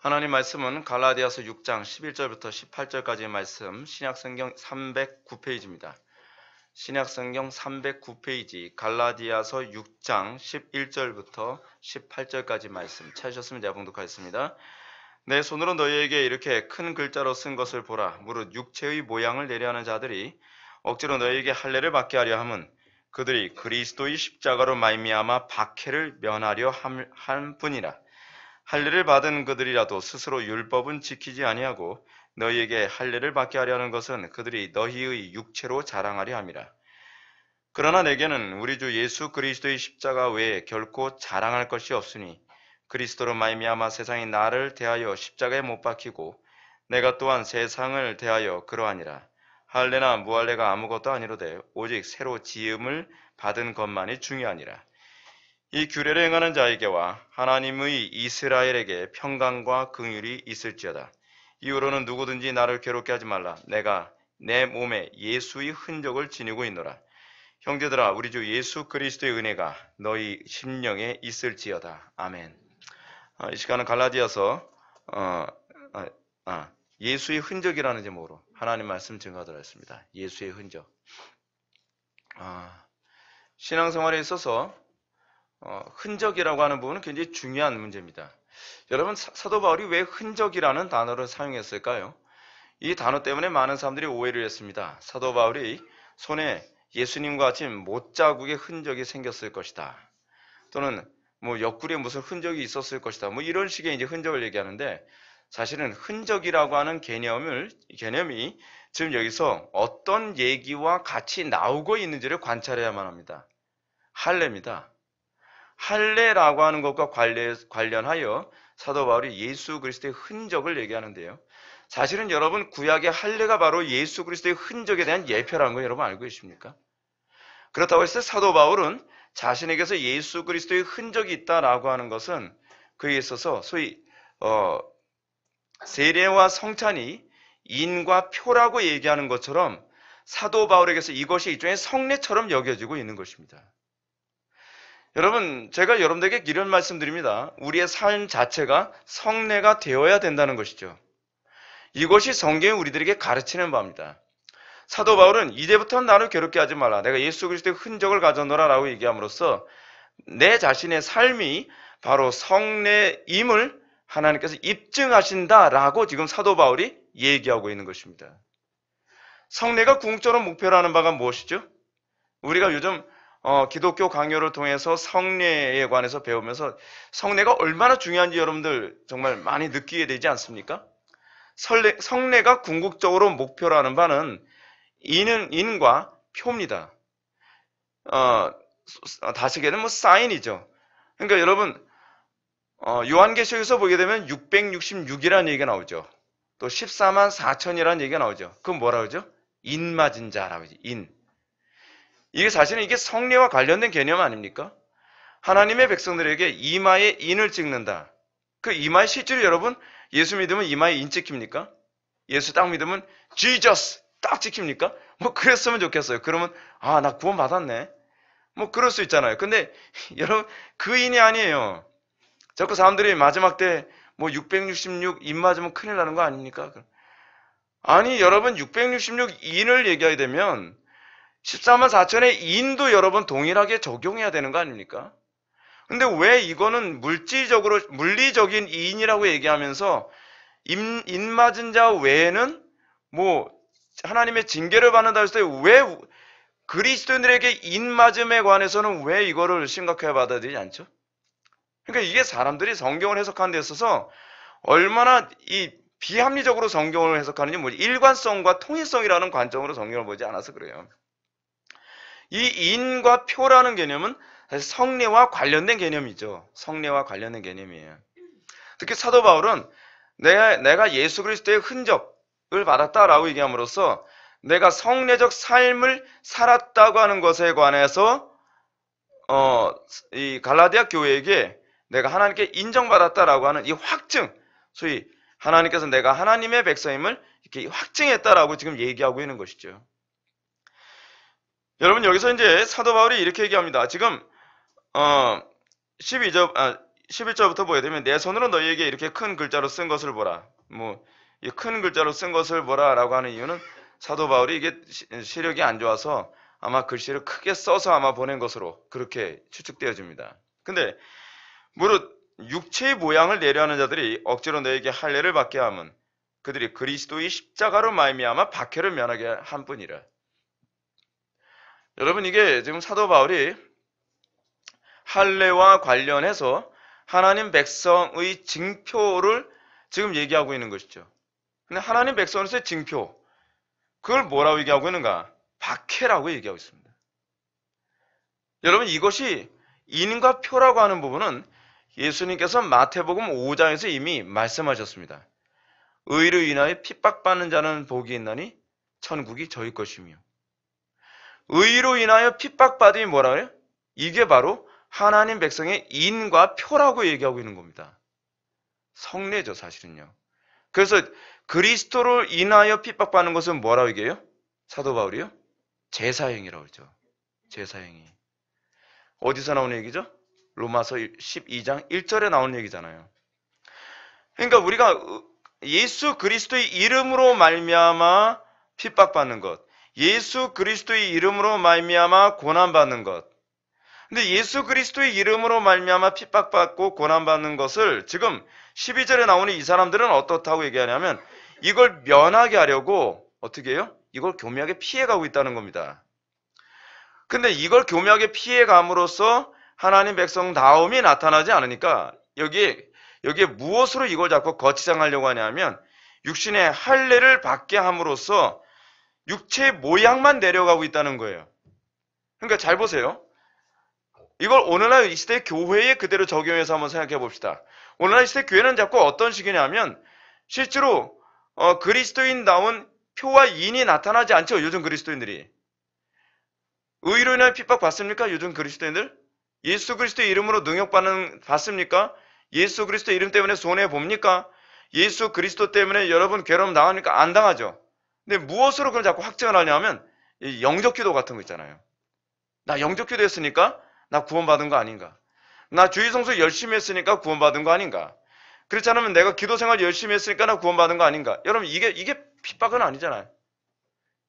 하나님 말씀은 갈라디아서 6장 11절부터 18절까지의 말씀, 신약성경 309페이지입니다. 신약성경 309페이지 갈라디아서 6장 11절부터 18절까지 말씀 찾으셨으면 제가 봉독하겠습니다. 내 손으로 너희에게 이렇게 큰 글자로 쓴 것을 보라. 무릇 육체의 모양을 내려하는 자들이 억지로 너희에게 할례를 받게 하려 함은 그들이 그리스도의 십자가로 말미암아 박해를 면하려 한 뿐이라. 할례를 받은 그들이라도 스스로 율법은 지키지 아니하고 너희에게 할례를 받게 하려 하는 것은 그들이 너희의 육체로 자랑하려 함이라. 그러나 내게는 우리 주 예수 그리스도의 십자가 외에 결코 자랑할 것이 없으니 그리스도로 말미암아 세상이 나를 대하여 십자가에 못 박히고 내가 또한 세상을 대하여 그러하니라. 할례나 무할례가 아무것도 아니로되 오직 새로 지음을 받은 것만이 중요하니라. 이 규례를 행하는 자에게와 하나님의 이스라엘에게 평강과 긍휼이 있을지어다. 이후로는 누구든지 나를 괴롭게 하지 말라. 내가 내 몸에 예수의 흔적을 지니고 있노라. 형제들아, 우리 주 예수 그리스도의 은혜가 너희 심령에 있을지어다. 아멘. 이 시간은 갈라디아서 예수의 흔적이라는 제목으로 하나님 말씀 증거하도록 하겠습니다. 예수의 흔적. 신앙생활에 있어서 흔적이라고 하는 부분은 굉장히 중요한 문제입니다. 여러분, 사도 바울이 왜 흔적이라는 단어를 사용했을까요? 이 단어 때문에 많은 사람들이 오해를 했습니다. 사도 바울이 손에 예수님과 같이 못자국의 흔적이 생겼을 것이다. 또는 뭐 옆구리에 무슨 흔적이 있었을 것이다. 뭐 이런 식의 이제 흔적을 얘기하는데, 사실은 흔적이라고 하는 개념이 지금 여기서 어떤 얘기와 같이 나오고 있는지를 관찰해야만 합니다. 할례입니다. 할례라고 하는 것과 관련하여 사도 바울이 예수 그리스도의 흔적을 얘기하는데요. 사실은 여러분, 구약의 할례가 바로 예수 그리스도의 흔적에 대한 예표라는 거 여러분 알고 계십니까? 그렇다고 해서 사도 바울은 자신에게서 예수 그리스도의 흔적이 있다라고 하는 것은 그에 있어서 소위 세례와 성찬이 인과 표라고 얘기하는 것처럼 사도 바울에게서 이것이 일종의 성례처럼 여겨지고 있는 것입니다. 여러분, 제가 여러분들에게 이런 말씀드립니다. 우리의 삶 자체가 성례가 되어야 된다는 것이죠. 이것이 성경이 우리들에게 가르치는 바입니다. 사도 바울은 이제부터는 나를 괴롭게 하지 말라. 내가 예수 그리스도의 흔적을 가져노라 라고 얘기함으로써 내 자신의 삶이 바로 성례임을 하나님께서 입증하신다라고 지금 사도 바울이 얘기하고 있는 것입니다. 성례가 궁극적으로 목표로 하는 바가 무엇이죠? 우리가 요즘 기독교 강요를 통해서 성례에 관해서 배우면서 성례가 얼마나 중요한지 여러분들 정말 많이 느끼게 되지 않습니까? 성례가 궁극적으로 목표로 하는 바는 인과 표입니다. 다시 얘기하면 뭐 사인이죠. 그러니까 여러분, 요한계시록에서 보게 되면 666이라는 얘기가 나오죠. 또 14만 4천이라는 얘기가 나오죠. 그건 뭐라 그러죠? 인 맞은 자라고 하죠. 인. 이게 사실은 이게 성례와 관련된 개념 아닙니까? 하나님의 백성들에게 이마에 인을 찍는다. 그 이마에 실제로 여러분, 예수 믿으면 이마에 인 찍힙니까? 예수 딱 믿으면 Jesus 딱 찍힙니까? 뭐 그랬으면 좋겠어요. 그러면 나 구원 받았네. 뭐 그럴 수 있잖아요. 근데 여러분, 그 인이 아니에요. 자꾸 사람들이 마지막 때 뭐 666 인 맞으면 큰일 나는 거 아닙니까? 아니, 여러분, 666 인을 얘기하게 되면 14만 4천의 인도 여러분 동일하게 적용해야 되는 거 아닙니까? 근데 왜 이거는 물리적인 인이라고 얘기하면서 인 맞은 자 외에는 뭐 하나님의 징계를 받는다 했을 때 왜 그리스도인들에게 인 맞음에 관해서는 왜 이거를 심각하게 받아들이지 않죠? 그러니까 이게 사람들이 성경을 해석하는 데 있어서 얼마나 이 비합리적으로 성경을 해석하는지 일관성과 통일성이라는 관점으로 성경을 보지 않아서 그래요. 이 인과 표라는 개념은 사실 성례와 관련된 개념이죠. 성례와 관련된 개념이에요. 특히 사도 바울은 내가 예수 그리스도의 흔적을 받았다라고 얘기함으로써 내가 성례적 삶을 살았다고 하는 것에 관해서 이 갈라디아 교회에게 내가 하나님께 인정받았다라고 하는 이 확증, 소위 하나님께서 내가 하나님의 백성임을 이렇게 확증했다라고 지금 얘기하고 있는 것이죠. 여러분, 여기서 이제 사도 바울이 이렇게 얘기합니다. 지금 12절 11절부터 보게 되면 내 손으로 너희에게 이렇게 큰 글자로 쓴 것을 보라. 뭐 이 큰 글자로 쓴 것을 보라라고 하는 이유는 사도 바울이 이게 시력이 안 좋아서 아마 글씨를 크게 써서 아마 보낸 것으로 그렇게 추측되어집니다. 근데 무릇 육체의 모양을 내려하는 자들이 억지로 너에게 할례를 받게 함은 그들이 그리스도의 십자가로 말미암아 박해를 면하게 한 뿐이라. 여러분, 이게 지금 사도 바울이 할례와 관련해서 하나님 백성의 징표를 지금 얘기하고 있는 것이죠. 근데 하나님 백성에서의 징표, 그걸 뭐라고 얘기하고 있는가? 박해라고 얘기하고 있습니다. 여러분, 이것이 인과 표라고 하는 부분은 예수님께서 마태복음 5장에서 이미 말씀하셨습니다. 의로 인하여 핍박받는 자는 복이 있나니 천국이 저희 것이며, 의로 인하여 핍박받음이 뭐라 그래요? 이게 바로 하나님 백성의 인과 표라고 얘기하고 있는 겁니다. 성례죠, 사실은요. 그래서 그리스도로 인하여 핍박받는 것은 뭐라고 얘기해요? 사도 바울이요? 제사행위라고 그러죠. 제사행위. 어디서 나오는 얘기죠? 로마서 12장 1절에 나오는 얘기잖아요. 그러니까 우리가 예수 그리스도의 이름으로 말미암아 핍박받는 것, 예수 그리스도의 이름으로 말미암아 고난받는 것. 근데 예수 그리스도의 이름으로 말미암아 핍박받고 고난받는 것을 지금 12절에 나오는 이 사람들은 어떻다고 얘기하냐면 이걸 면하게 하려고 어떻게 해요? 이걸 교묘하게 피해가고 있다는 겁니다. 근데 이걸 교묘하게 피해감으로써 하나님 백성다움이 나타나지 않으니까 여기에 무엇으로 이걸 자꾸 거치장하려고 하냐면 육신의 할례를 받게 함으로써 육체의 모양만 내려가고 있다는 거예요. 그러니까 잘 보세요. 이걸 오늘날 이 시대 교회에 그대로 적용해서 한번 생각해 봅시다. 오늘날 이 시대 교회는 자꾸 어떤 식이냐면 실제로 그리스도인다운 표와 인이 나타나지 않죠. 요즘 그리스도인들이. 의로 인하여 핍박받습니까? 요즘 그리스도인들? 예수 그리스도의 이름으로 능욕받습니까? 예수 그리스도의 이름 때문에 손해봅니까? 예수 그리스도 때문에 여러분 괴로움 당합니까? 안 당하죠. 근데 무엇으로 그걸 자꾸 확증을 하냐면 영접기도 같은 거 있잖아요. 나 영접기도 했으니까 나 구원받은 거 아닌가? 나 주일성수 열심히 했으니까 구원받은 거 아닌가? 그렇지 않으면 내가 기도생활 열심히 했으니까 나 구원받은 거 아닌가? 여러분 이게 핍박은 아니잖아요.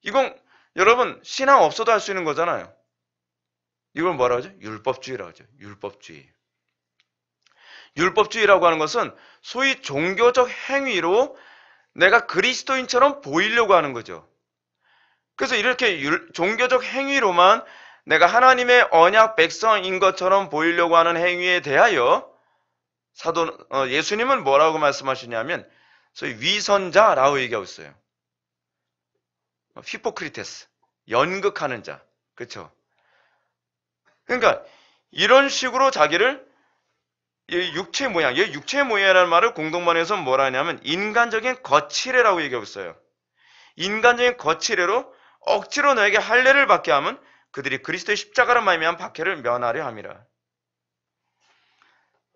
이건 여러분 신앙 없어도 할 수 있는 거잖아요. 이걸 뭐라 하죠? 율법주의라고 하죠. 율법주의. 율법주의라고 하는 것은 소위 종교적 행위로 내가 그리스도인처럼 보이려고 하는 거죠. 그래서 이렇게 종교적 행위로만 내가 하나님의 언약 백성인 것처럼 보이려고 하는 행위에 대하여 예수님은 뭐라고 말씀하시냐면 소위 위선자라고 얘기하고 있어요. 히포크리테스, 연극하는 자, 그렇죠? 그러니까 이런 식으로 자기를 육체 모양, 육체 모양이라는 말을 공동번역에서 뭐라 하냐면 인간적인 거칠애라고 얘기하고 있어요. 인간적인 거칠애로 억지로 너에게 할례를 받게 하면 그들이 그리스도의 십자가로 말미암아 박해를 면하려 함이라.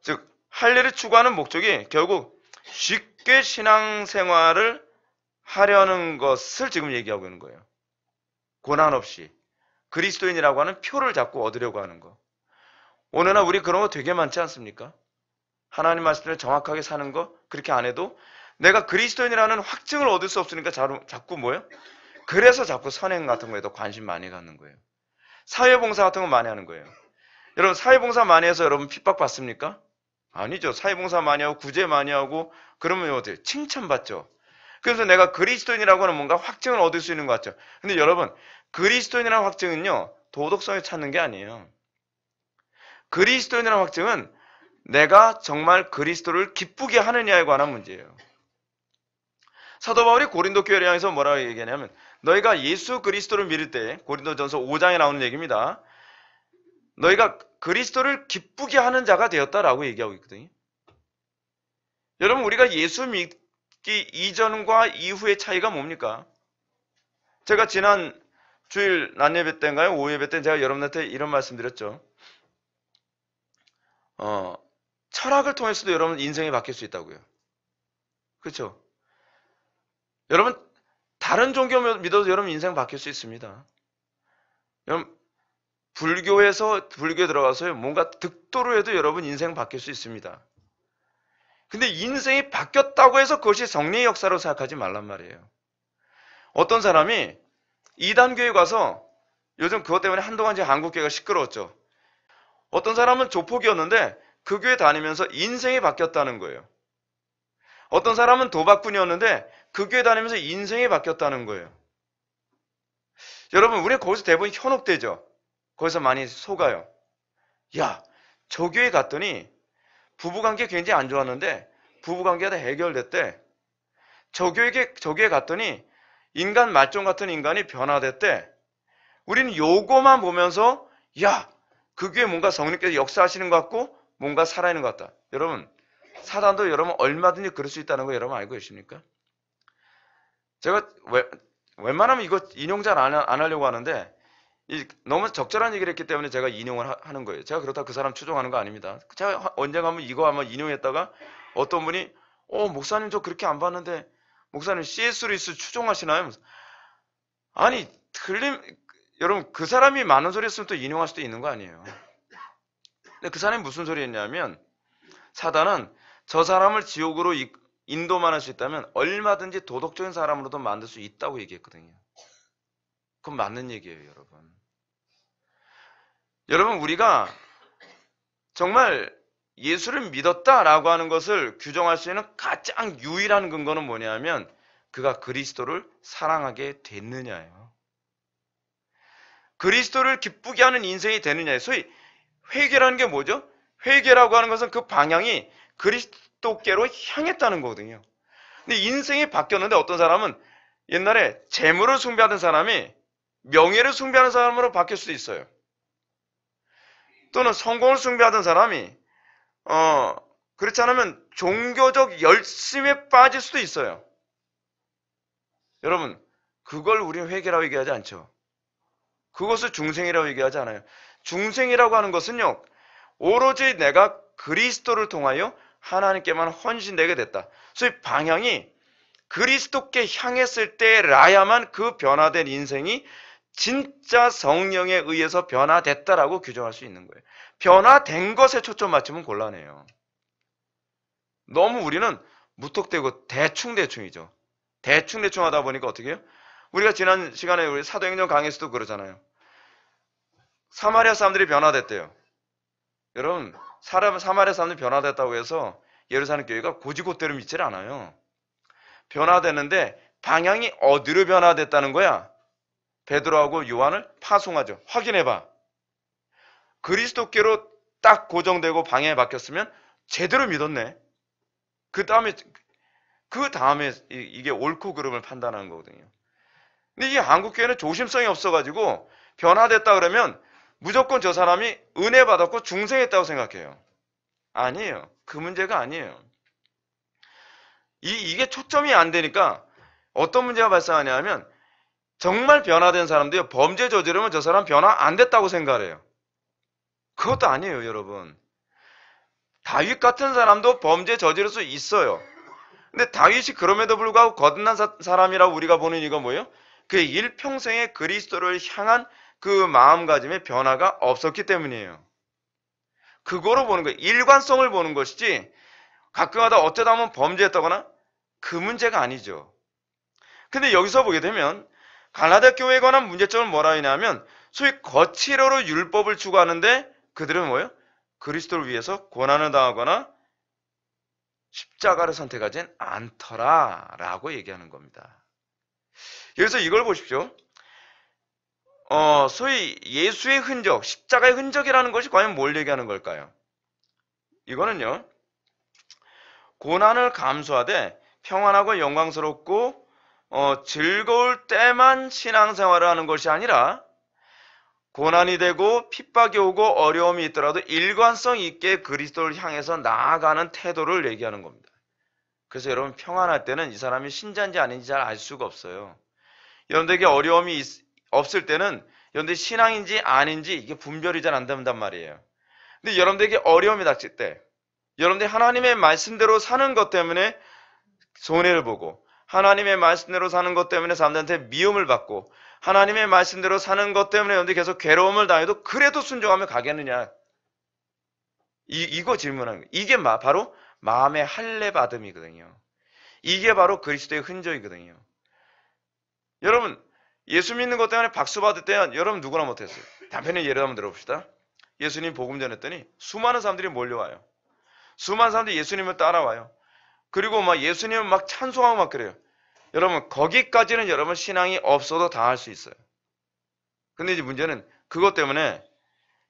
즉 할례를 추구하는 목적이 결국 쉽게 신앙생활을 하려는 것을 지금 얘기하고 있는 거예요. 고난 없이 그리스도인이라고 하는 표를 자꾸 얻으려고 하는 거. 오늘날 우리 그런 거 되게 많지 않습니까? 하나님 말씀을 정확하게 사는 거 그렇게 안 해도 내가 그리스도인이라는 확증을 얻을 수 없으니까 자꾸 뭐예요? 그래서 자꾸 선행 같은 거에도 관심 많이 갖는 거예요. 사회봉사 같은 거 많이 하는 거예요. 여러분 사회봉사 많이 해서 여러분 핍박받습니까? 아니죠. 사회봉사 많이 하고 구제 많이 하고 그러면 어때요? 칭찬받죠. 그래서 내가 그리스도인이라고 하는 뭔가 확증을 얻을 수 있는 것 같죠. 근데 여러분 그리스도인이라는 확증은요 도덕성을 찾는 게 아니에요. 그리스도인이라는 확증은 내가 정말 그리스도를 기쁘게 하느냐에 관한 문제예요. 사도 바울이 고린도 교회를 향해서 뭐라고 얘기하냐면 너희가 예수 그리스도를 믿을 때 고린도전서 5장에 나오는 얘기입니다. 너희가 그리스도를 기쁘게 하는 자가 되었다라고 얘기하고 있거든요. 여러분 우리가 예수 믿기 이전과 이후의 차이가 뭡니까? 제가 지난 주일 낮예배 때인가요? 오후예배 때 제가 여러분한테 이런 말씀 드렸죠. 철학을 통해서도 여러분 인생이 바뀔 수 있다고요. 그렇죠? 여러분 다른 종교 믿어도 여러분 인생 바뀔 수 있습니다. 여러분 불교에 들어가서 뭔가 득도로 해도 여러분 인생 바뀔 수 있습니다. 근데 인생이 바뀌었다고 해서 그것이 성리의 역사로 생각하지 말란 말이에요. 어떤 사람이 이단교에 가서 요즘 그것 때문에 한동안 이제 한국교회가 시끄러웠죠. 어떤 사람은 조폭이었는데 그 교회 다니면서 인생이 바뀌었다는 거예요. 어떤 사람은 도박꾼이었는데 그 교회 다니면서 인생이 바뀌었다는 거예요. 여러분, 우리는 거기서 대부분 현혹되죠. 거기서 많이 속아요. 야, 저 교회 갔더니 부부관계 굉장히 안 좋았는데 부부관계가 다 해결됐대. 저 교회 갔더니 인간 말종 같은 인간이 변화됐대. 우리는 요거만 보면서 야, 그 교회 뭔가 성령께서 역사하시는 것 같고 뭔가 살아있는 것 같다. 여러분, 사단도 여러분 얼마든지 그럴 수 있다는 거 여러분 알고 계십니까? 제가 웬만하면 이거 인용 잘 안 하려고 하는데 너무 적절한 얘기를 했기 때문에 제가 인용을 하는 거예요. 제가 그렇다고 그 사람 추종하는 거 아닙니다. 제가 언젠가 한번 이거 한번 인용했다가 어떤 분이 목사님 저 그렇게 안 봤는데 목사님 C.S. 루이스 추종하시나요? 아니 여러분 그 사람이 많은 소리 했으면 또 인용할 수도 있는 거 아니에요. 근데 그 사람이 무슨 소리 했냐면 사단은 저 사람을 지옥으로 인도만 할 수 있다면 얼마든지 도덕적인 사람으로도 만들 수 있다고 얘기했거든요. 그건 맞는 얘기예요, 여러분. 여러분, 우리가 정말 예수를 믿었다라고 하는 것을 규정할 수 있는 가장 유일한 근거는 뭐냐면 그가 그리스도를 사랑하게 됐느냐예요. 그리스도를 기쁘게 하는 인생이 되느냐예요. 소위 회개라는 게 뭐죠? 회개라고 하는 것은 그 방향이 그리스도께로 향했다는 거거든요. 근데 인생이 바뀌었는데 어떤 사람은 옛날에 재물을 숭배하던 사람이 명예를 숭배하는 사람으로 바뀔 수도 있어요. 또는 성공을 숭배하던 사람이 그렇지 않으면 종교적 열심에 빠질 수도 있어요. 여러분, 그걸 우리는 회개라고 얘기하지 않죠. 그것을 중생이라고 얘기하지 않아요. 중생이라고 하는 것은요, 오로지 내가 그리스도를 통하여 하나님께만 헌신되게 됐다. 소위 방향이 그리스도께 향했을 때라야만 그 변화된 인생이 진짜 성령에 의해서 변화됐다라고 규정할 수 있는 거예요. 변화된 것에 초점 맞추면 곤란해요. 너무 우리는 무턱대고 대충대충이죠. 대충대충 하다 보니까 어떻게 해요? 우리가 지난 시간에 우리 사도행전 강의에서도 그러잖아요. 사마리아 사람들이 변화됐대요. 여러분, 사마리아 사람들이 변화됐다고 해서 예루살렘 교회가 고지곳대로 믿질 않아요. 변화됐는데 방향이 어디로 변화됐다는 거야? 베드로하고 요한을 파송하죠. 확인해봐. 그리스도께로 딱 고정되고 방향이 바뀌었으면 제대로 믿었네. 그 다음에 이게 옳고 그름을 판단하는 거거든요. 근데 이 한국교회는 조심성이 없어가지고 변화됐다 그러면 무조건 저 사람이 은혜 받았고 중생했다고 생각해요. 아니에요. 그 문제가 아니에요. 이게 초점이 안 되니까 어떤 문제가 발생하냐 하면 정말 변화된 사람도요, 범죄 저지르면 저 사람 변화 안 됐다고 생각해요. 그것도 아니에요, 여러분. 다윗 같은 사람도 범죄 저지를 수 있어요. 근데 다윗이 그럼에도 불구하고 거듭난 사람이라고 우리가 보는 이유가 뭐예요? 그의 일평생에 그리스도를 향한 그 마음가짐의 변화가 없었기 때문이에요. 그거로 보는 거예요. 일관성을 보는 것이지 가끔가다 어쩌다 보면 범죄했다거나 그 문제가 아니죠. 근데 여기서 보게 되면 갈라디아 교회에 관한 문제점은 뭐라 하냐면 소위 거칠어로 율법을 추구하는데 그들은 뭐예요? 그리스도를 위해서 고난을 당하거나 십자가를 선택하진 않더라라고 얘기하는 겁니다. 여기서 이걸 보십시오. 소위 예수의 흔적, 십자가의 흔적이라는 것이 과연 뭘 얘기하는 걸까요? 이거는요, 고난을 감수하되 평안하고 영광스럽고 즐거울 때만 신앙생활을 하는 것이 아니라 고난이 되고 핍박이 오고 어려움이 있더라도 일관성 있게 그리스도를 향해서 나아가는 태도를 얘기하는 겁니다. 그래서 여러분 평안할 때는 이 사람이 신자인지 아닌지 잘 알 수가 없어요. 여러분들에게 어려움이 없을 때는 여러분들이 신앙인지 아닌지 이게 분별이 잘 안 된단 말이에요. 근데 여러분들에게 어려움이 닥칠 때 여러분들이 하나님의 말씀대로 사는 것 때문에 손해를 보고 하나님의 말씀대로 사는 것 때문에 사람들한테 미움을 받고 하나님의 말씀대로 사는 것 때문에 여러분들이 계속 괴로움을 당해도 그래도 순종하며 가겠느냐? 이거 질문하는 거예요. 이게 바로 마음의 할례 받음이거든요. 이게 바로 그리스도의 흔적이거든요. 여러분, 예수 믿는 것 때문에 박수 받을 때 여러분 누구나 못했어요. 단편의 예를 한번 들어봅시다. 예수님 복음 전했더니 수많은 사람들이 몰려와요. 수많은 사람들이 예수님을 따라와요. 그리고 막 예수님을 막 찬송하고 막 그래요. 여러분, 거기까지는 여러분 신앙이 없어도 다 할 수 있어요. 근데 이제 문제는 그것 때문에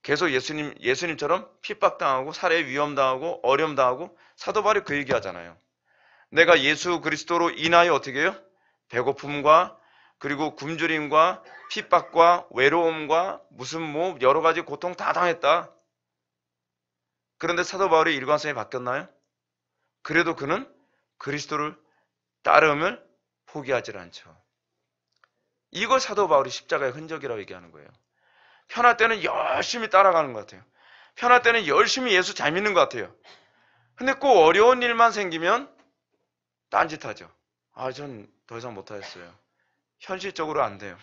계속 예수님처럼 핍박당하고 살해 위험당하고 어려움당하고 사도 바울이 그 얘기하잖아요. 내가 예수 그리스도로 인하여 어떻게 해요? 배고픔과 그리고 굶주림과 핍박과 외로움과 무슨 뭐 여러 가지 고통 다 당했다. 그런데 사도 바울의 일관성이 바뀌었나요? 그래도 그는 그리스도를 따름을 포기하지 않죠. 이걸 사도 바울이 십자가의 흔적이라고 얘기하는 거예요. 편할 때는 열심히 따라가는 것 같아요. 편할 때는 열심히 예수 잘 믿는 것 같아요. 근데 꼭 어려운 일만 생기면 딴짓하죠. 전 더 이상 못하겠어요. 현실적으로 안 돼요.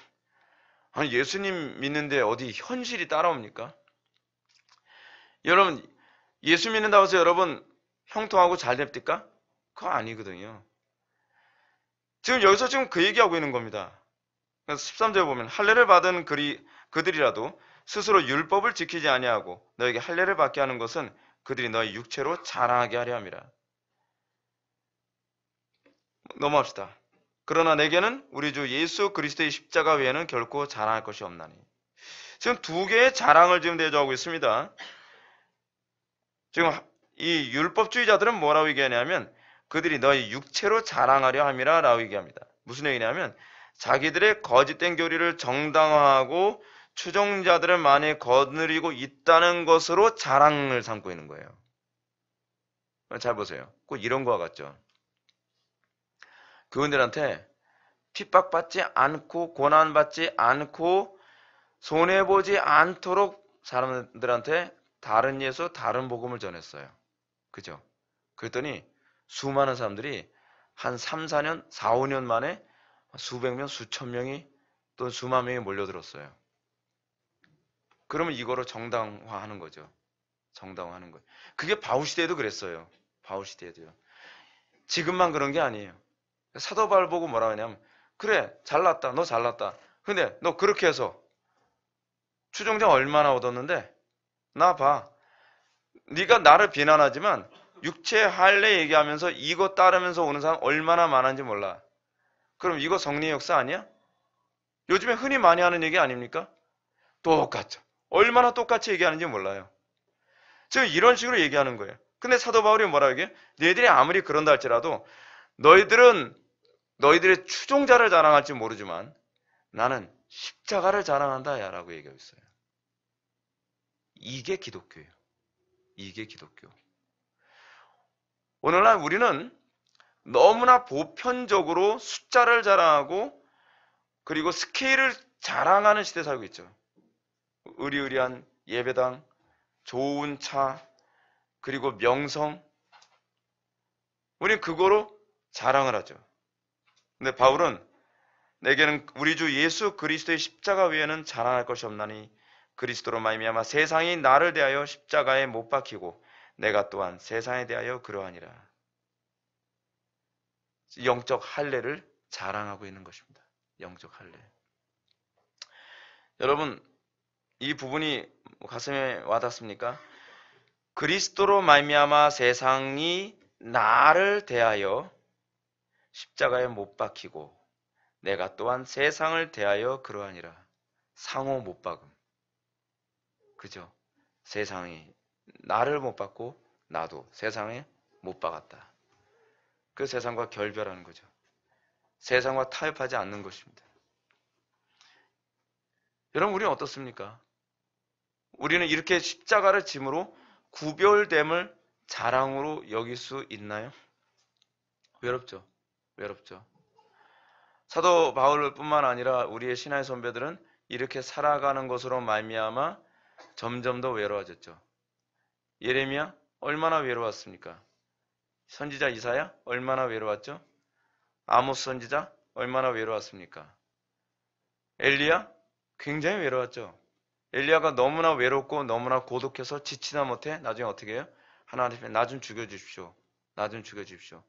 아니, 예수님 믿는데 어디 현실이 따라옵니까? 여러분, 예수 믿는다고 해서 여러분 형통하고 잘 됩니까? 그거 아니거든요. 지금 여기서 지금 그 얘기하고 있는 겁니다. 그래서 13절에 보면 할례를 받은 그들이라도 스스로 율법을 지키지 아니하고 너에게 할례를 받게 하는 것은 그들이 너의 육체로 자랑하게 하려 함이라. 넘어갑시다. 그러나 내게는 우리 주 예수 그리스도의 십자가 외에는 결코 자랑할 것이 없나니. 지금 두 개의 자랑을 지금 대조하고 있습니다. 지금 이 율법주의자들은 뭐라고 얘기하냐면 그들이 너희 육체로 자랑하려 함이라 라고 얘기합니다. 무슨 얘기냐면 자기들의 거짓된 교리를 정당화하고 추종자들을 많이 거느리고 있다는 것으로 자랑을 삼고 있는 거예요. 잘 보세요. 꼭 이런 거와 같죠. 그분들한테 핍박받지 않고 고난받지 않고 손해보지 않도록 사람들한테 다른 예수, 다른 복음을 전했어요. 그죠? 그랬더니 수많은 사람들이 한 3, 4년, 4, 5년 만에 수백 명, 수천 명이 또 수만 명이 몰려들었어요. 그러면 이거로 정당화하는 거죠. 정당화하는 거예요. 그게 바울 시대에도 그랬어요. 바울 시대에도요. 지금만 그런 게 아니에요. 사도 바울 보고 뭐라 하냐면 그래 잘났다 너 잘났다. 근데 너 그렇게 해서 추종자 얼마나 얻었는데 나 봐. 네가 나를 비난하지만 육체 할례 얘기하면서 이거 따르면서 오는 사람 얼마나 많은지 몰라. 그럼 이거 성리의 역사 아니야? 요즘에 흔히 많이 하는 얘기 아닙니까? 똑같죠. 얼마나 똑같이 얘기하는지 몰라요. 지금 이런 식으로 얘기하는 거예요. 근데 사도 바울이 뭐라 얘기해? 너희들이 아무리 그런다 할지라도 너희들은 너희들의 추종자를 자랑할지 모르지만 나는 십자가를 자랑한다 야 라고 얘기하고 있어요. 이게 기독교예요. 이게 기독교. 오늘날 우리는 너무나 보편적으로 숫자를 자랑하고 그리고 스케일을 자랑하는 시대에 살고 있죠. 의리의리한 예배당, 좋은 차, 그리고 명성. 우리는 그거로 자랑을 하죠. 근데 바울은 내게는 우리 주 예수 그리스도의 십자가 외에는 자랑할 것이 없나니 그리스도로 말미암아 세상이 나를 대하여 십자가에 못 박히고 내가 또한 세상에 대하여 그러하니라. 영적 할례를 자랑하고 있는 것입니다. 영적 할례. 여러분 이 부분이 가슴에 와닿습니까? 그리스도로 말미암아 세상이 나를 대하여 십자가에 못 박히고 내가 또한 세상을 대하여 그러하니라. 상호 못 박음. 그죠? 세상이 나를 못 박고 나도 세상에 못 박았다. 그 세상과 결별하는 거죠. 세상과 타협하지 않는 것입니다. 여러분 우리는 어떻습니까? 우리는 이렇게 십자가를 짐으로 구별됨을 자랑으로 여길 수 있나요? 외롭죠. 외롭죠. 사도 바울뿐만 아니라 우리의 신앙의 선배들은 이렇게 살아가는 것으로 말미암아 점점 더 외로워졌죠. 예레미야 얼마나 외로웠습니까? 선지자 이사야 얼마나 외로웠죠? 아모스 선지자 얼마나 외로웠습니까? 엘리야? 굉장히 외로웠죠. 엘리야가 너무나 외롭고 너무나 고독해서 지치다 못해 나중에 어떻게 해요? 하나님께 나 좀 죽여주십시오. 나 좀 죽여주십시오.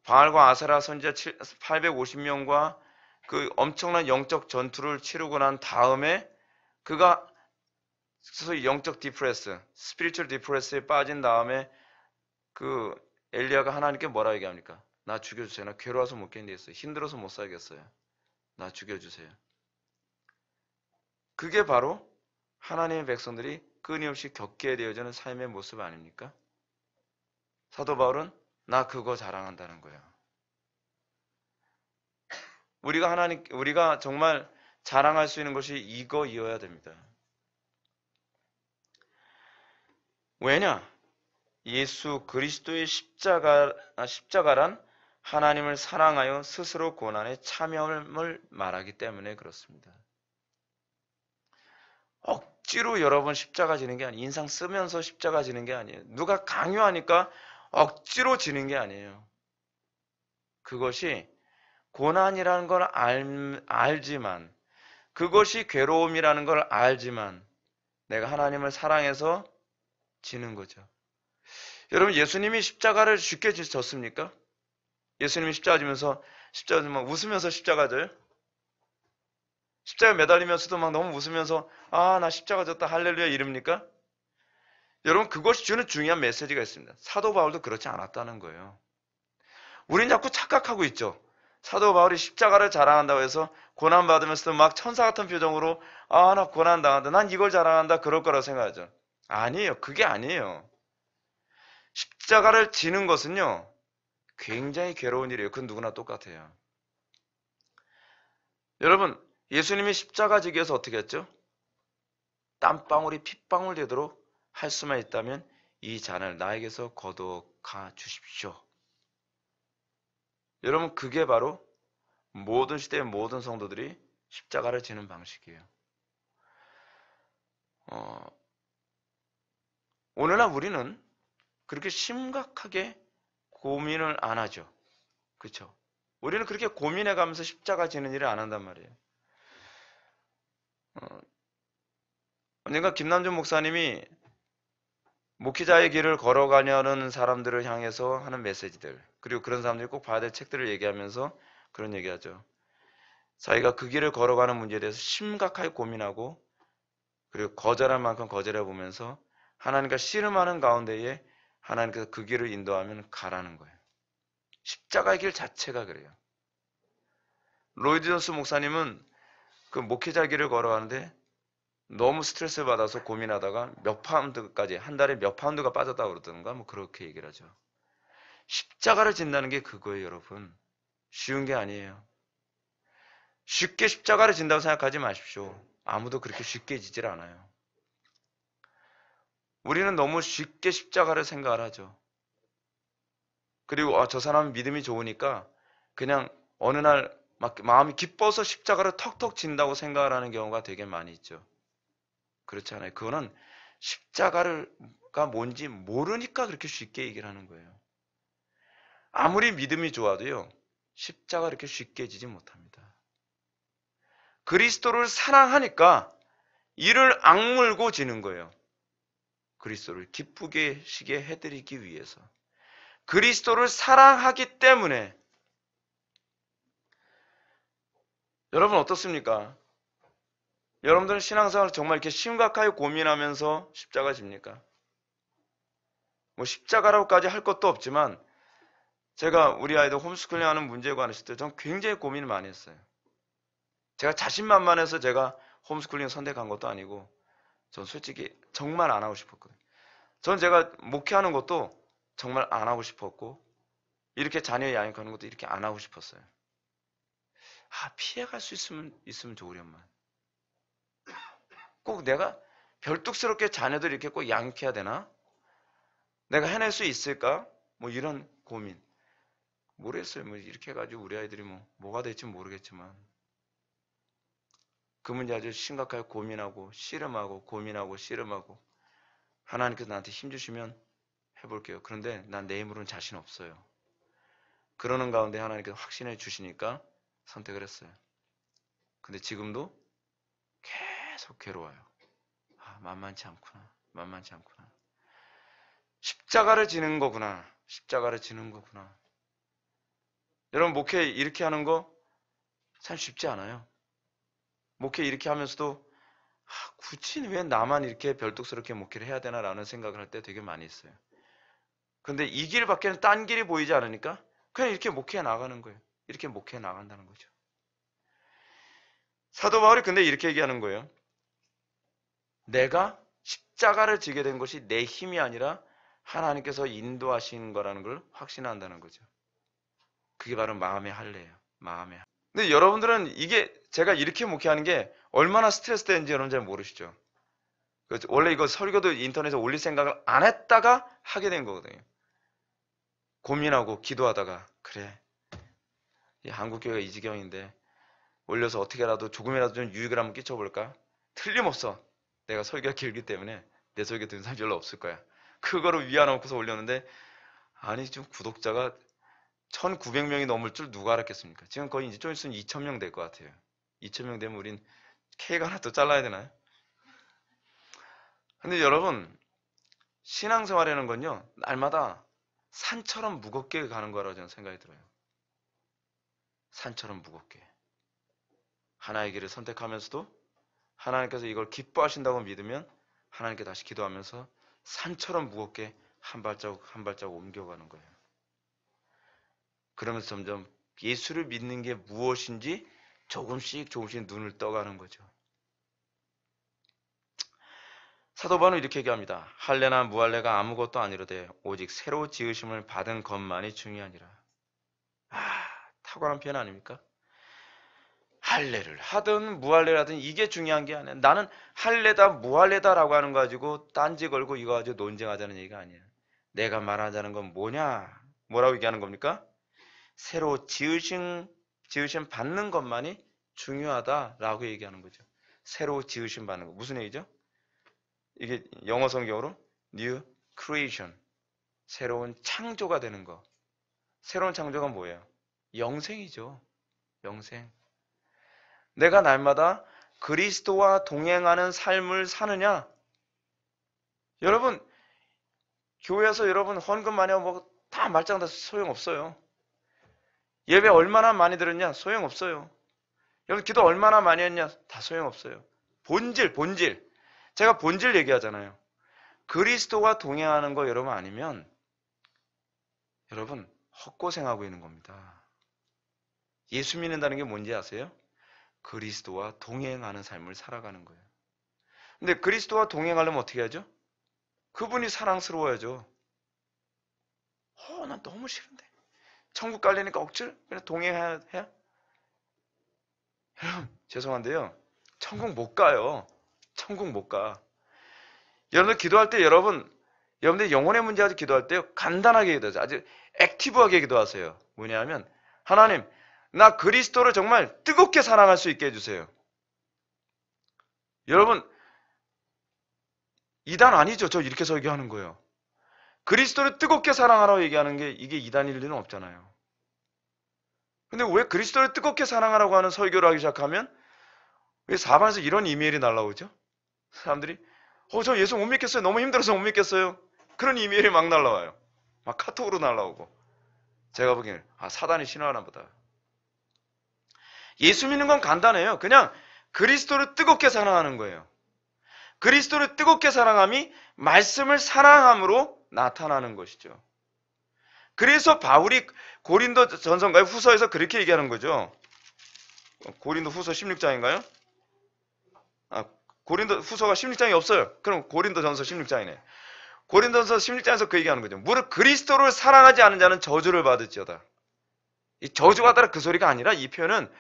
바알과 아세라 선지자 850명과 그 엄청난 영적 전투를 치르고 난 다음에 그가 소위 영적 디프레스, 스피리추얼 디프레스에 빠진 다음에 그 엘리야가 하나님께 뭐라 얘기합니까? 나 죽여주세요. 나 괴로워서 못 견디겠어요. 힘들어서 못 살겠어요. 나 죽여주세요. 그게 바로 하나님의 백성들이 끊임없이 겪게 되어지는 삶의 모습 아닙니까? 사도 바울은 나 그거 자랑한다는 거예요. 우리가 정말 자랑할 수 있는 것이 이거이어야 됩니다. 왜냐? 예수 그리스도의 십자가란 하나님을 사랑하여 스스로 고난에 참여함을 말하기 때문에 그렇습니다. 억지로 여러 번 십자가 지는 게 아니에요. 인상 쓰면서 십자가 지는 게 아니에요. 누가 강요하니까 억지로 지는 게 아니에요. 그것이 고난이라는 걸 알지만, 그것이 괴로움이라는 걸 알지만, 내가 하나님을 사랑해서 지는 거죠. 여러분, 예수님이 십자가를 쉽게 졌습니까? 예수님이 십자가 지면서, 십자가 지면 웃으면서 십자가 져요? 십자가 매달리면서도 막 너무 웃으면서, 아, 나 십자가 졌다, 할렐루야 이럽니까? 여러분, 그것이 주는 중요한 메시지가 있습니다. 사도 바울도 그렇지 않았다는 거예요. 우린 자꾸 착각하고 있죠. 사도 바울이 십자가를 자랑한다고 해서 고난받으면서도 막 천사 같은 표정으로 아, 나 고난당한다. 난 이걸 자랑한다. 그럴 거라고 생각하죠. 아니에요. 그게 아니에요. 십자가를 지는 것은요. 굉장히 괴로운 일이에요. 그건 누구나 똑같아요. 여러분, 예수님이 십자가 지기 위해서 어떻게 했죠? 땀방울이 핏방울 되도록 할 수만 있다면 이 잔을 나에게서 거두어가 주십시오. 여러분, 그게 바로 모든 시대의 모든 성도들이 십자가를 지는 방식이에요. 오늘날 우리는 그렇게 심각하게 고민을 안 하죠. 그렇죠? 우리는 그렇게 고민해 가면서 십자가 지는 일을 안 한단 말이에요. 언젠가 김남준 목사님이 목회자의 길을 걸어가려는 사람들을 향해서 하는 메시지들, 그리고 그런 사람들이 꼭 봐야 될 책들을 얘기하면서 그런 얘기하죠. 자기가 그 길을 걸어가는 문제에 대해서 심각하게 고민하고 그리고 거절할 만큼 거절해 보면서 하나님과 씨름하는 가운데에 하나님께서 그 길을 인도하면 가라는 거예요. 십자가의 길 자체가 그래요. 로이드 존스 목사님은 그 목회자 길을 걸어가는데 너무 스트레스를 받아서 고민하다가 몇 파운드까지 한 달에 몇 파운드가 빠졌다고 그러던가 뭐 그렇게 얘기를 하죠. 십자가를 진다는 게 그거예요, 여러분. 쉬운 게 아니에요. 쉽게 십자가를 진다고 생각하지 마십시오. 아무도 그렇게 쉽게 지질 않아요. 우리는 너무 쉽게 십자가를 생각을 하죠. 그리고 저 사람은 믿음이 좋으니까 그냥 어느 날 막 마음이 기뻐서 십자가를 턱턱 진다고 생각을 하는 경우가 되게 많이 있죠. 그렇지 않아요. 그거는 십자가가 뭔지 모르니까 그렇게 쉽게 얘기를 하는 거예요. 아무리 믿음이 좋아도요. 십자가 그렇게 쉽게 지지 못합니다. 그리스도를 사랑하니까 이를 악물고 지는 거예요. 그리스도를 기쁘게 시게 해드리기 위해서. 그리스도를 사랑하기 때문에 여러분 어떻습니까? 여러분들은 신앙생활을 정말 이렇게 심각하게 고민하면서 십자가 집니까? 뭐 십자가라고까지 할 것도 없지만 제가 우리 아이들 홈스쿨링 하는 문제에 관했을 때 전 굉장히 고민을 많이 했어요. 제가 자신만만해서 제가 홈스쿨링 선택한 것도 아니고 전 솔직히 정말 안 하고 싶었거든요. 전 제가 목회하는 것도 정말 안 하고 싶었고 이렇게 자녀 양육하는 것도 이렇게 안 하고 싶었어요. 피해갈 수 있으면 좋으련만. 꼭 내가 별뚝스럽게 자녀들 이렇게 꼭 양육해야 되나? 내가 해낼 수 있을까? 뭐 이런 고민. 모르겠어요. 뭐 이렇게 해가지고 우리 아이들이 뭐가 될지 모르겠지만 그 문제 아주 심각하게 고민하고 씨름하고 고민하고 씨름하고 하나님께서 나한테 힘 주시면 해볼게요. 그런데 난 내 힘으로는 자신 없어요. 그러는 가운데 하나님께서 확신해 주시니까 선택을 했어요. 근데 지금도 계속 괴로워요. 아, 만만치 않구나. 만만치 않구나. 십자가를 지는 거구나. 십자가를 지는 거구나. 여러분, 목회 이렇게 하는 거 참 쉽지 않아요. 목회 이렇게 하면서도 굳이 왜 나만 이렇게 별독스럽게 목회를 해야 되나라는 생각을 할 때 되게 많이 있어요. 근데 이 길밖에는 딴 길이 보이지 않으니까 그냥 이렇게 목회해 나가는 거예요. 이렇게 목회해 나간다는 거죠. 사도 바울이 근데 이렇게 얘기하는 거예요. 내가 십자가를 지게 된 것이 내 힘이 아니라 하나님께서 인도하신 거라는 걸 확신한다는 거죠. 그게 바로 마음의 할례예요. 마음의 할례. 근데 여러분들은 이게 제가 이렇게 목회하는 게 얼마나 스트레스 되는지 여러분 잘 모르시죠? 원래 이거 설교도 인터넷에 올릴 생각을 안 했다가 하게 된 거거든요. 고민하고 기도하다가 그래, 이 한국교회가 이 지경인데 올려서 어떻게라도 조금이라도 좀 유익을 한번 끼쳐볼까? 틀림없어. 내가 설교가 길기 때문에 내 설교 듣는 사람이 별로 없을 거야. 그거를 위안놓고서 올렸는데 아니 지금 구독자가 1900명이 넘을 줄 누가 알았겠습니까? 지금 거의 이제 좀 있으면 2000명 될 것 같아요. 2000명 되면 우린 케이크 하나 더 잘라야 되나요? 근데 여러분, 신앙생활이라는 건요, 날마다 산처럼 무겁게 가는 거라고 저는 생각이 들어요. 산처럼 무겁게. 하나의 길을 선택하면서도 하나님께서 이걸 기뻐하신다고 믿으면 하나님께 다시 기도하면서 산처럼 무겁게 한 발자국 한 발자국 옮겨가는 거예요. 그러면서 점점 예수를 믿는 게 무엇인지 조금씩 눈을 떠가는 거죠. 사도 바울은 이렇게 얘기합니다. 할례나 무할례가 아무것도 아니로되 오직 새로 지으심을 받은 것만이 중요하니라. 탁월한 표현 아닙니까? 할례를 하든 무할례를 하든 이게 중요한 게 아니야. 나는 할례다 무할례다라고 하는 거 가지고 딴지 걸고 이거 가지고 논쟁하자는 얘기가 아니에요. 내가 말하자는 건 뭐냐? 뭐라고 얘기하는 겁니까? 새로 지으심 받는 것만이 중요하다라고 얘기하는 거죠. 새로 지으심 받는 거. 무슨 얘기죠? 이게 영어 성경으로 new creation, 새로운 창조가 되는 거. 새로운 창조가 뭐예요? 영생이죠. 영생. 내가 날마다 그리스도와 동행하는 삶을 사느냐? 여러분, 교회에서 여러분 헌금 많이 하고 뭐 다 말짱 다 소용없어요. 예배 얼마나 많이 들었냐? 소용없어요. 여러분 기도 얼마나 많이 했냐? 다 소용없어요. 본질. 제가 본질 얘기하잖아요. 그리스도와 동행하는 거 여러분 아니면 여러분 헛고생하고 있는 겁니다. 예수 믿는다는 게 뭔지 아세요? 그리스도와 동행하는 삶을 살아가는 거예요. 근데 그리스도와 동행하려면 어떻게 하죠? 그분이 사랑스러워야죠. 난 너무 싫은데. 천국 가려니까 억지로 그냥 동행해야 해요? 여러분, 죄송한데요. 천국 못 가요. 천국 못 가. 여러분들 기도할 때 여러분들 영혼의 문제 가지고 기도할 때 간단하게 기도하세요. 아주 액티브하게 기도하세요. 뭐냐면 하나님, 나 그리스도를 정말 뜨겁게 사랑할 수 있게 해주세요. 여러분, 이단 아니죠. 저 이렇게 설교하는 거예요. 그리스도를 뜨겁게 사랑하라고 얘기하는 게 이게 이단일 리는 없잖아요. 근데 왜 그리스도를 뜨겁게 사랑하라고 하는 설교를 하기 시작하면 왜 사방에서 이런 이메일이 날라오죠? 사람들이 저 예수 못 믿겠어요. 너무 힘들어서 못 믿겠어요. 그런 이메일이 막 날라와요. 막 카톡으로 날라오고. 제가 보기에는 사단이 신화하나 보다. 예수 믿는 건 간단해요. 그냥 그리스도를 뜨겁게 사랑하는 거예요. 그리스도를 뜨겁게 사랑함이 말씀을 사랑함으로 나타나는 것이죠. 그래서 바울이 고린도 전서인가요? 후서에서 그렇게 얘기하는 거죠. 고린도 후서 16장인가요? 고린도 후서가 16장이 없어요. 그럼 고린도 전서 16장이네. 고린도 전서 16장에서 그 얘기하는 거죠. 무릇 그리스도를 사랑하지 않은 자는 저주를 받을지어다. 이 저주받아라 그 소리가 아니라 이 표현은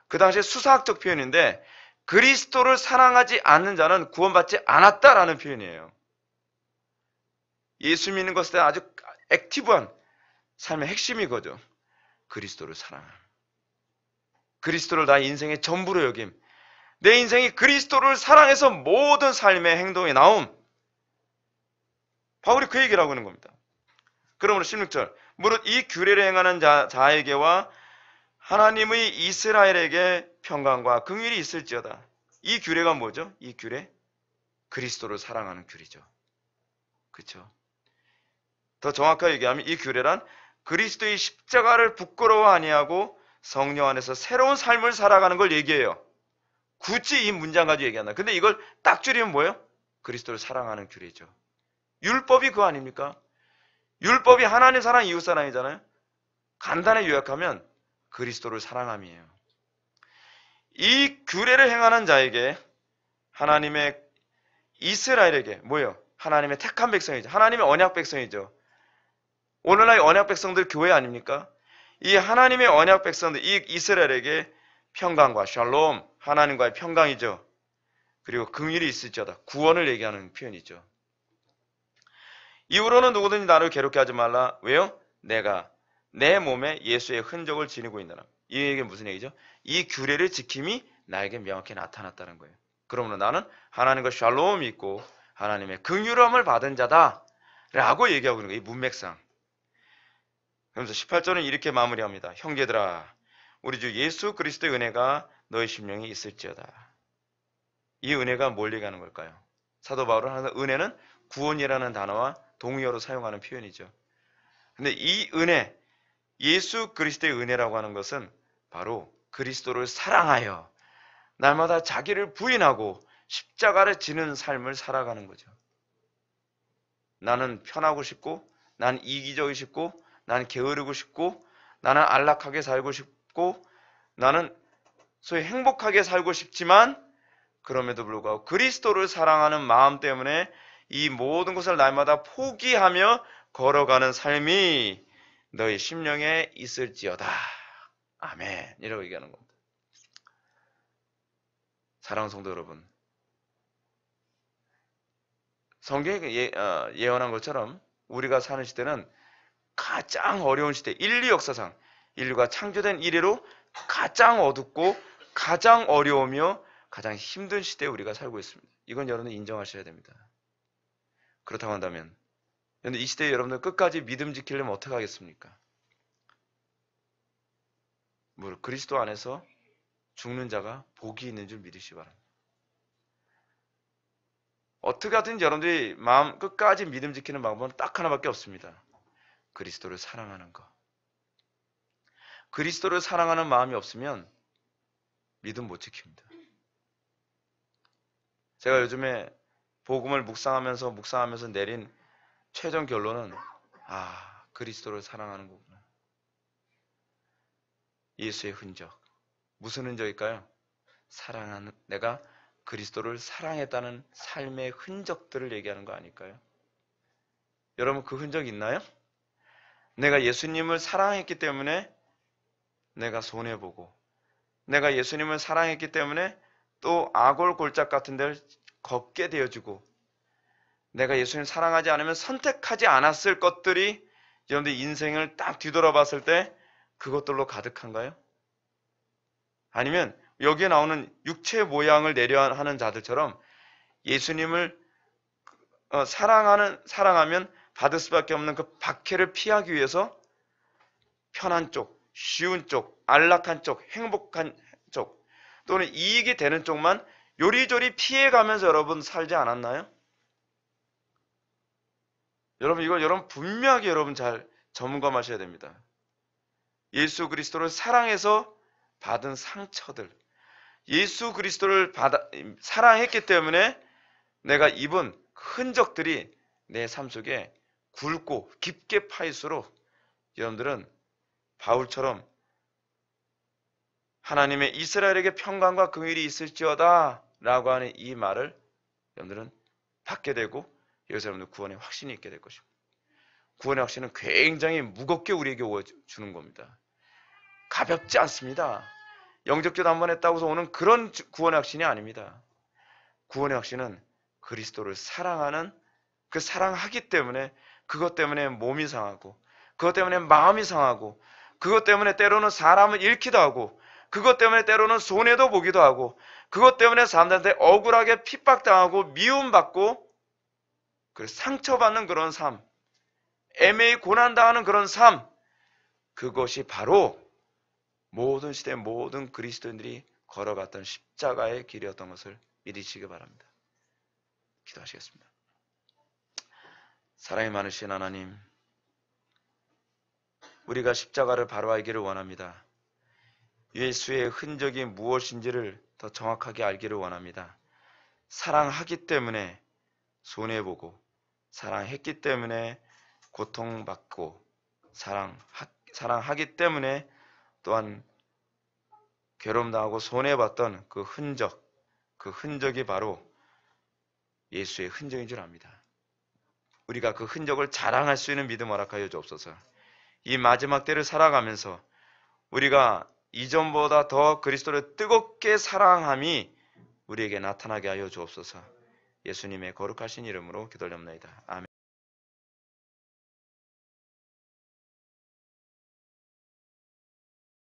그 당시에 수사학적 표현인데 그리스도를 사랑하지 않는 자는 구원받지 않았다라는 표현이에요. 예수 믿는 것에 아주 액티브한 삶의 핵심이 이거죠. 그리스도를 사랑함. 그리스도를 나의 인생의 전부로 여김. 내 인생이 그리스도를 사랑해서 모든 삶의 행동에 나옴. 바울이 그 얘기를 하고 있는 겁니다. 그러므로 16절 무릇 이 규례를 행하는 자에게와 하나님의 이스라엘에게 평강과 긍휼이 있을지어다. 이 규례가 뭐죠? 이 규례? 그리스도를 사랑하는 규례죠. 그렇죠? 더 정확하게 얘기하면 이 규례란 그리스도의 십자가를 부끄러워 아니하고 성령 안에서 새로운 삶을 살아가는 걸 얘기해요. 굳이 이 문장 가지고 얘기한다. 근데 이걸 딱 줄이면 뭐예요? 그리스도를 사랑하는 규례죠. 율법이 그거 아닙니까? 율법이 하나님 사랑, 이웃 사랑이잖아요. 간단히 요약하면 그리스도를 사랑함이에요. 이 규례를 행하는 자에게 하나님의 이스라엘에게 뭐예요? 하나님의 택한 백성이죠. 하나님의 언약 백성이죠. 오늘날 언약 백성들 교회 아닙니까? 이 하나님의 언약 백성들, 이 이스라엘에게 평강과 샬롬, 하나님과의 평강이죠. 그리고 긍휼이 있을지어다. 구원을 얘기하는 표현이죠. 이후로는 누구든지 나를 괴롭게 하지 말라. 왜요? 내가 내 몸에 예수의 흔적을 지니고 있느라. 이 얘기가 무슨 얘기죠? 이 규례를 지킴이 나에게 명확히 나타났다는 거예요. 그러므로 나는 하나님과 샬롬이 있고 하나님의 긍휼함을 받은 자다 라고 얘기하고 있는 거예요. 이 문맥상. 그러면서 18절은 이렇게 마무리합니다. 형제들아, 우리 주 예수 그리스도의 은혜가 너희 심령에 있을지어다. 이 은혜가 뭘 얘기하는 걸까요? 사도 바울은 항상 은혜는 구원이라는 단어와 동의어로 사용하는 표현이죠. 근데 이 은혜, 예수 그리스도의 은혜라고 하는 것은 바로 그리스도를 사랑하여 날마다 자기를 부인하고 십자가를 지는 삶을 살아가는 거죠. 나는 편하고 싶고, 나는 이기적이고 싶고, 나는 게으르고 싶고, 나는 안락하게 살고 싶고, 나는 소위 행복하게 살고 싶지만 그럼에도 불구하고 그리스도를 사랑하는 마음 때문에 이 모든 것을 날마다 포기하며 걸어가는 삶이 너희 심령에 있을지어다. 아멘. 이라고 얘기하는 겁니다. 사랑하는 성도 여러분, 성경이 예언한 것처럼 우리가 사는 시대는 가장 어려운 시대, 인류 역사상 인류가 창조된 이래로 가장 어둡고 가장 어려우며 가장 힘든 시대에 우리가 살고 있습니다. 이건 여러분 인정하셔야 됩니다. 그렇다고 한다면 그런데 이 시대에 여러분들 끝까지 믿음 지키려면 어떻게 하겠습니까? 그리스도 안에서 죽는 자가 복이 있는 줄 믿으시기 바랍니다. 어떻게 하든지 여러분들이 마음 끝까지 믿음 지키는 방법은 딱 하나밖에 없습니다. 그리스도를 사랑하는 것. 그리스도를 사랑하는 마음이 없으면 믿음 못 지킵니다. 제가 요즘에 복음을 묵상하면서 내린 최종 결론은 그리스도를 사랑하는 거구나. 예수의 흔적. 무슨 흔적일까요? 내가 그리스도를 사랑했다는 삶의 흔적들을 얘기하는 거 아닐까요? 여러분 그 흔적 있나요? 내가 예수님을 사랑했기 때문에 내가 손해보고, 내가 예수님을 사랑했기 때문에 또 아골골짝 같은 데를 걷게 되어지고, 내가 예수님을 사랑하지 않으면 선택하지 않았을 것들이 여러분들 인생을 딱 뒤돌아봤을 때 그것들로 가득한가요? 아니면 여기에 나오는 육체 모양을 내려하는 자들처럼 예수님을 사랑하면 받을 수밖에 없는 그 박해를 피하기 위해서 편한 쪽, 쉬운 쪽, 안락한 쪽, 행복한 쪽 또는 이익이 되는 쪽만 요리조리 피해가면서 여러분 살지 않았나요? 여러분 분명하게 잘 점검하셔야 됩니다. 예수 그리스도를 사랑해서 받은 상처들, 예수 그리스도를 사랑했기 때문에 내가 입은 흔적들이 내 삶 속에 굵고 깊게 파일수록 여러분들은 바울처럼 하나님의 이스라엘에게 평강과 긍휼이 있을지어다 라고 하는 이 말을 여러분들은 받게 되고 여기서 여러분들 구원의 확신이 있게 될 것입니다. 구원의 확신은 굉장히 무겁게 우리에게 주는 겁니다. 가볍지 않습니다. 영접기도 한번 했다고 해서 오는 그런 구원의 확신이 아닙니다. 구원의 확신은 그리스도를 사랑하는 그 사랑하기 때문에 그것 때문에 몸이 상하고 그것 때문에 마음이 상하고 그것 때문에 때로는 사람을 잃기도 하고 그것 때문에 때로는 손해도 보기도 하고 그것 때문에 사람들한테 억울하게 핍박당하고 미움받고 상처받는 그런 삶, 애매히 고난당하는 그런 삶, 그것이 바로 모든 시대 모든 그리스도인들이 걸어갔던 십자가의 길이었던 것을 믿으시기 바랍니다. 기도하시겠습니다. 사랑이 많으신 하나님, 우리가 십자가를 바로 알기를 원합니다. 예수의 흔적이 무엇인지를 더 정확하게 알기를 원합니다. 사랑하기 때문에 손해보고, 사랑했기 때문에 고통받고, 사랑하기 때문에 또한 괴롭당하고 손해봤던 그 흔적이 바로 예수의 흔적인 줄 압니다. 우리가 그 흔적을 자랑할 수 있는 믿음 허락하여 주옵소서. 이 마지막 때를 살아가면서 우리가 이전보다 더 그리스도를 뜨겁게 사랑함이 우리에게 나타나게 하여 주옵소서. 예수님의 거룩하신 이름으로 기도드립니다. 아멘.